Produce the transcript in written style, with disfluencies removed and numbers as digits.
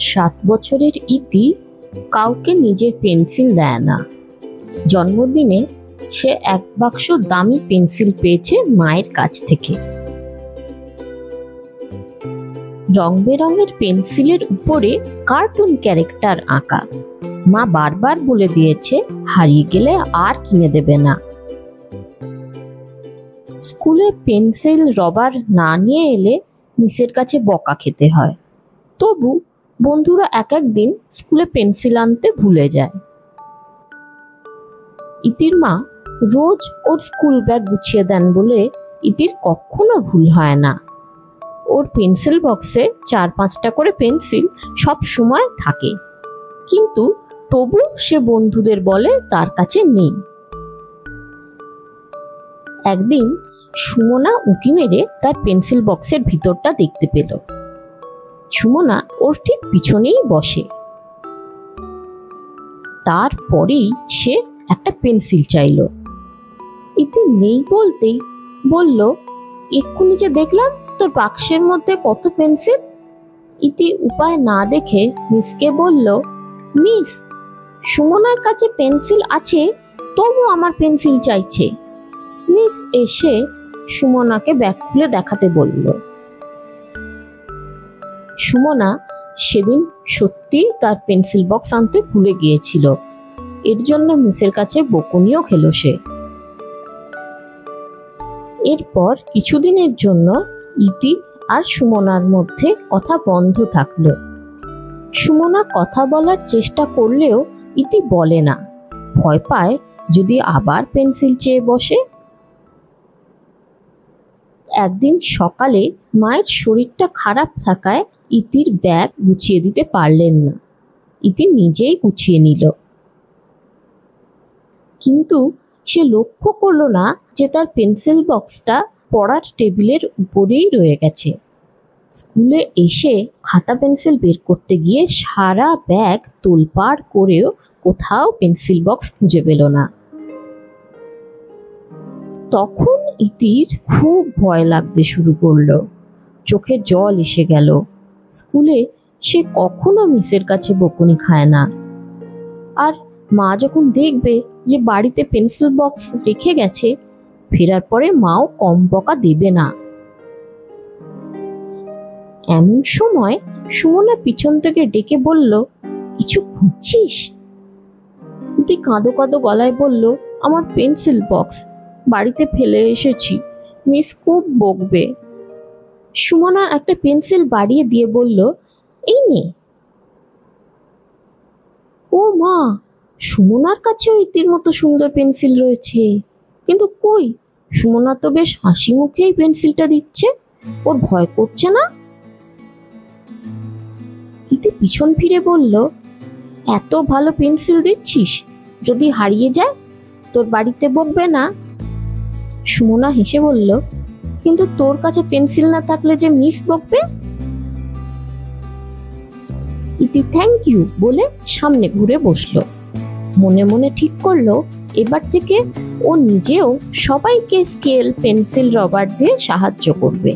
7 বছরের ইতি কাউকে নিজের পেন্সিল দেয় না। জন্মদিনে সে এক বাক্স দামি পেন্সিল পেয়েছে মায়ের কাছ থেকে। রং বেরঙের পেন্সিলের উপরে কার্টুন ক্যারেক্টার আঁকা। মা বারবার বলে দিয়েছে হারিয়ে গেলে আর কিনে দেবে না। স্কুলে পেন্সিল রবার না নিয়ে এলে মিসের কাছে বকা খেতে হয়। তবু বন্ধুরা এক দিন স্কুলে পেন্সিল আনতে ভুলে যায়। ইতির মা রোজ ওর স্কুল ব্যাগ গুছিয়ে দেন বলে ইতির কখনো ভুল হয় না। ওর পেন্সিল বক্সে 4-5টা করে পেন্সিল সব সময় থাকে, কিন্তু তবু সে বন্ধুদের বলে তার কাছে নেই। একদিন সুমনা উঁকি মেরে তার পেন্সিল বক্সের ভিতরটা দেখতে পেল। সুমনা ওর ঠিক পিছনেই বসে। তারপরেই সে একটা পেন্সিল চাইল। ইতি নেই বলতেই বলল, এক্ষুনি যে দেখলাম তোর বাক্সের মধ্যে কত পেন্সিল। ইতি উপায় না দেখে মিসকে বলল, মিস, সুমনার কাছে পেন্সিল আছে, তবু আমার পেন্সিল চাইছে। মিস এসে সুমনাকে ব্যাগ খুলে দেখাতে বলল। সুমনা সেদিন সত্যি তার পেন্সিল বক্স আনতে ভুলে গিয়েছিল। এর জন্য মিসের কাছে বকুনিও খেল সে। এরপর কিছুদিনের জন্য ইতি আর সুমনার মধ্যে কথা বন্ধ থাকলো। সুমনা কথা বলার চেষ্টা করলেও ইতি বলে না, ভয় পায় যদি আবার পেন্সিল চেয়ে বসে। একদিন সকালে মায়ের শরীরটা খারাপ থাকায় ইতির ব্যাগ গুছিয়ে দিতে পারলেন না। ইতি নিজেই গুছিয়ে নিল, কিন্তু সে লক্ষ্য করলো না যে তার পেন্সিল বক্সটা পড়ার টেবিলের উপরেই রয়ে গেছে। স্কুলে এসে খাতা পেন্সিল বের করতে গিয়ে সারা ব্যাগ তোলপাড় করেও কোথাও পেন্সিল বক্স খুঁজে পেল না। তখন ইতির খুব ভয় লাগতে শুরু করলো, চোখে জল এসে গেল। স্কুলে সে কখনো মিসের কাছে বকুনি খায় না, আর মা যখন দেখবে যে বাড়িতে পেন্সিল বক্স রেখে গেছে, ফেরার পরে মাও কম বকা দেবে না। এমন সময় সুমনা পিছন থেকে ডেকে বলল, কিছু খুঁজছিস? ইতি কাঁদো কাঁদো গলায় বলল, আমার পেন্সিল বক্স বাড়িতে ফেলে এসেছি, মিস খুব বকবে। সুমনা একটা পেন্সিল বাড়িয়ে দিয়ে বলল, এই নে। ও মা, সুমনার কাছেও ইতির মতো সুন্দর পেন্সিল রয়েছে, কিন্তু কই, সুমনা তো বেশ হাসি মুখেই পেন্সিলটা দিচ্ছে, ওর ভয় করছে না? ইতি পিছন ফিরে বলল, এত ভালো পেন্সিল দিচ্ছিস, যদি হারিয়ে যায় তোর বাড়িতে বকবে না? সুমনা হেসে বলল, কিন্তু তোর কাছে পেন্সিল না থাকলে যে মিস বকবে। ইতি থ্যাংক ইউ বলে সামনে ঘুরে বসলো। মনে মনে ঠিক করলো এবার থেকে ও নিজেও সবাইকে স্কেল, পেন্সিল, রবার দিয়ে সাহায্য করবে।